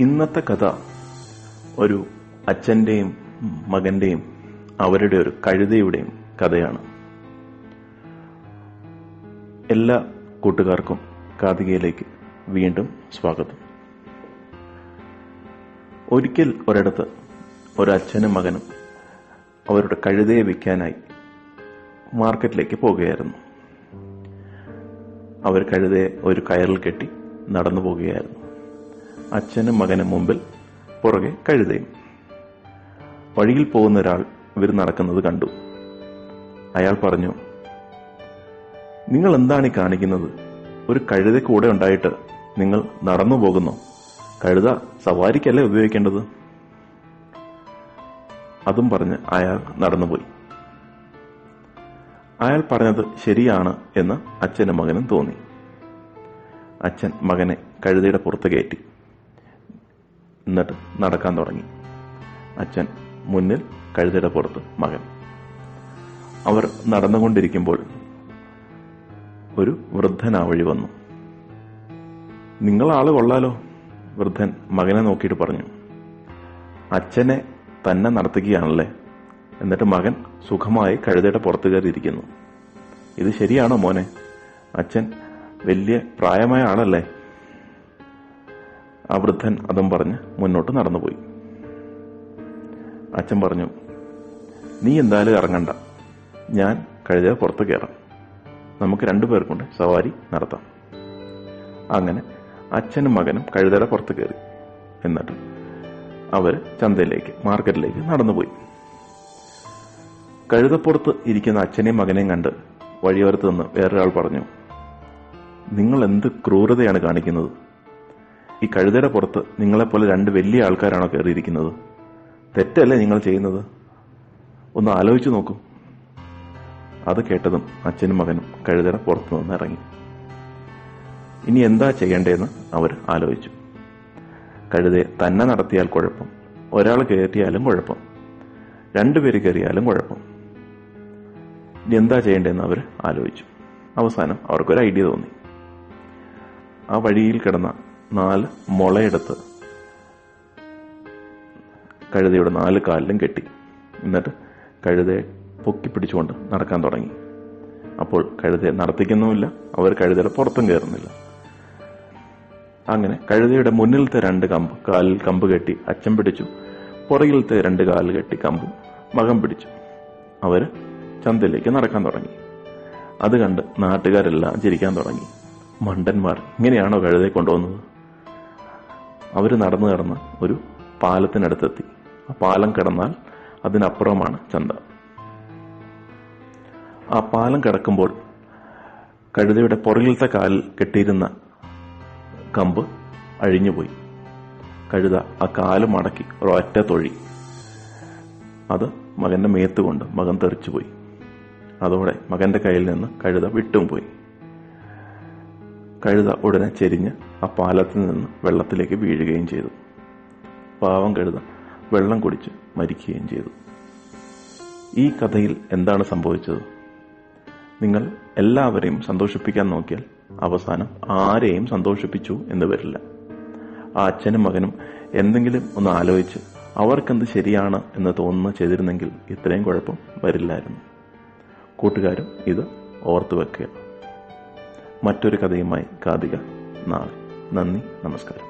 ഇന്നത്തെ കഥ ഒരു അച്ഛന്റെയും മകന്റെയും അവരുടെ ഒരു കഴുതയുടെയും കഥയാണ്. എല്ലാ കൂട്ടുകാർക്കും കാതികയിലേക്ക് വീണ്ടും സ്വാഗതം. ഒരിക്കൽ ഒരിടത്ത് ഒരച്ഛനും മകനും അവരുടെ കഴുതയെ വിൽക്കാനായി മാർക്കറ്റിലേക്ക് പോകുകയായിരുന്നു. അവർ കഴുതയെ ഒരു കയറിൽ കെട്ടി നടന്നു പോകുകയായിരുന്നു. അച്ഛനും മകനും മുമ്പിൽ, പുറകെ കഴുതയും. വഴിയിൽ പോകുന്ന ഒരാൾ ഇവർ നടക്കുന്നത് കണ്ടു. അയാൾ പറഞ്ഞു, നിങ്ങൾ എന്താണ് ഈ കാണിക്കുന്നത്? ഒരു കഴുത കൂടെ ഉണ്ടായിട്ട് നിങ്ങൾ നടന്നു പോകുന്നു. കഴുത സവാരിക്കല്ലേ ഉപയോഗിക്കേണ്ടത്? അതും പറഞ്ഞ് അയാൾ നടന്നുപോയി. അയാൾ പറഞ്ഞത് ശരിയാണ് എന്ന് അച്ഛനും മകനും തോന്നി. അച്ഛൻ മകനെ കഴുതയുടെ പുറത്ത് കയറ്റി. എന്നിട്ട് നടക്കാൻ തുടങ്ങി. അച്ഛൻ മുന്നിൽ, കഴുതയുടെ പുറത്ത് മകൻ. അവർ നടന്നുകൊണ്ടിരിക്കുമ്പോൾ ഒരു വൃദ്ധൻ ആ വഴി വന്നു. നിങ്ങൾ ആള് കൊള്ളാലോ, വൃദ്ധൻ മകനെ നോക്കിയിട്ട് പറഞ്ഞു. അച്ഛനെ തന്നെ നടത്തുകയാണല്ലേ, എന്നിട്ട് മകൻ സുഖമായി കഴുതയുടെ പുറത്ത് കയറിയിരിക്കുന്നു. ഇത് ശരിയാണോ മോനെ? അച്ഛൻ വലിയ പ്രായമായ ആളല്ലേ? ആ വൃദ്ധൻ അതും പറഞ്ഞ് മുന്നോട്ട് നടന്നുപോയി. അച്ഛൻ പറഞ്ഞു, നീ എന്തായാലും ഇറങ്ങണ്ട, ഞാൻ കഴുതയുടെ പുറത്ത് കയറാം, നമുക്ക് രണ്ടുപേർക്കൊണ്ട് സവാരി നടത്താം. അങ്ങനെ അച്ഛനും മകനും കഴുതയുടെ പുറത്ത് കയറി. എന്നിട്ട് അവർ ചന്തയിലേക്ക്, മാർക്കറ്റിലേക്ക് നടന്നുപോയി. കഴുതപ്പുറത്ത് ഇരിക്കുന്ന അച്ഛനെയും മകനെയും കണ്ട് വഴിയോരത്ത് നിന്ന് വേറൊരാൾ പറഞ്ഞു, നിങ്ങൾ എന്ത് ക്രൂരതയാണ് കാണിക്കുന്നത്? ഈ കഴുതയുടെ പുറത്ത് നിങ്ങളെപ്പോലെ രണ്ട് വലിയ ആൾക്കാരാണോ കയറിയിരിക്കുന്നത്? തെറ്റല്ലേ നിങ്ങൾ ചെയ്യുന്നത്? ഒന്ന് ആലോചിച്ചു നോക്കൂ. അത് കേട്ടതും അച്ഛനും മകനും കഴുതയുടെ പുറത്തു നിന്ന് ഇറങ്ങി. ഇനി എന്താ ചെയ്യേണ്ടതെന്ന് അവർ ആലോചിച്ചു. കഴുതയെ തന്നെ നടത്തിയാൽ കുഴപ്പം, ഒരാൾ കയറ്റിയാലും കുഴപ്പം, രണ്ടുപേര് കയറിയാലും കുഴപ്പം. ഇനി എന്താ ചെയ്യേണ്ടതെന്ന് അവർ ആലോചിച്ചു. അവസാനം അവർക്കൊരു ഐഡിയ തോന്നി. ആ വഴിയിൽ കിടന്ന 4 മുളയെടുത്ത് കഴുതയുടെ 4 കാലിലും കെട്ടി. എന്നിട്ട് കഴുതയെ പൊക്കിപ്പിടിച്ചുകൊണ്ട് നടക്കാൻ തുടങ്ങി. അപ്പോൾ കഴുതയെ നടത്തിക്കുന്നുമില്ല, അവർ കഴുതയുടെ പുറത്തും കയറുന്നില്ല. അങ്ങനെ കഴുതയുടെ മുന്നിലത്തെ 2 കാലിൽ കമ്പ് കെട്ടി അച്ഛൻ പിടിച്ചു, പുറകിലത്തെ 2 കാലിൽ കെട്ടി കമ്പും മകൻ പിടിച്ചു. അവര് ചന്തയിലേക്ക് നടക്കാൻ തുടങ്ങി. അത് കണ്ട് നാട്ടുകാരെല്ലാം ചിരിക്കാൻ തുടങ്ങി. മണ്ടന്മാർ, ഇങ്ങനെയാണോ കഴുതയെ കൊണ്ടുപോകുന്നത്? അവര് നടന്നു കിടന്ന് ഒരു പാലത്തിനടുത്തെത്തി. ആ പാലം കിടന്നാൽ അതിനപ്പുറമാണ് ചന്ത. ആ പാലം കിടക്കുമ്പോൾ കഴുതയുടെ പുറകിലത്തെ കാലിൽ കെട്ടിയിരുന്ന കമ്പ് അഴിഞ്ഞുപോയി. കഴുത ആ കാല് മടക്കി ഒരൊറ്റ തൊഴി. അത് മകന്റെ മേത്തുകൊണ്ട് മകൻ തെറിച്ചുപോയി. അതോടെ മകന്റെ കയ്യിൽ നിന്ന് കഴുത വിട്ടും പോയി. കഴുത ഉടനെ ചെരിഞ്ഞ് ആ പാലത്തിൽ നിന്ന് വെള്ളത്തിലേക്ക് വീഴുകയും ചെയ്തു. പാവം കഴുത വെള്ളം കുടിച്ച് മരിക്കുകയും ചെയ്തു. ഈ കഥയിൽ എന്താണ് സംഭവിച്ചത്? നിങ്ങൾ എല്ലാവരെയും സന്തോഷിപ്പിക്കാൻ നോക്കിയാൽ അവസാനം ആരെയും സന്തോഷിപ്പിച്ചു എന്ന് വരില്ല. ആ അച്ഛനും മകനും എന്തെങ്കിലും ഒന്ന് ആലോചിച്ച് അവർക്കെന്ത് ശരിയാണ് എന്ന് തോന്നുന്ന ചെയ്തിരുന്നെങ്കിൽ ഇത്രയും കുഴപ്പം വരില്ലായിരുന്നു. കൂട്ടുകാരും ഇത് ഓർത്തു വെക്കുക. മറ്റൊരു കഥയുമായി കാതിക നാളെ. നന്ദി, നമസ്കാരം.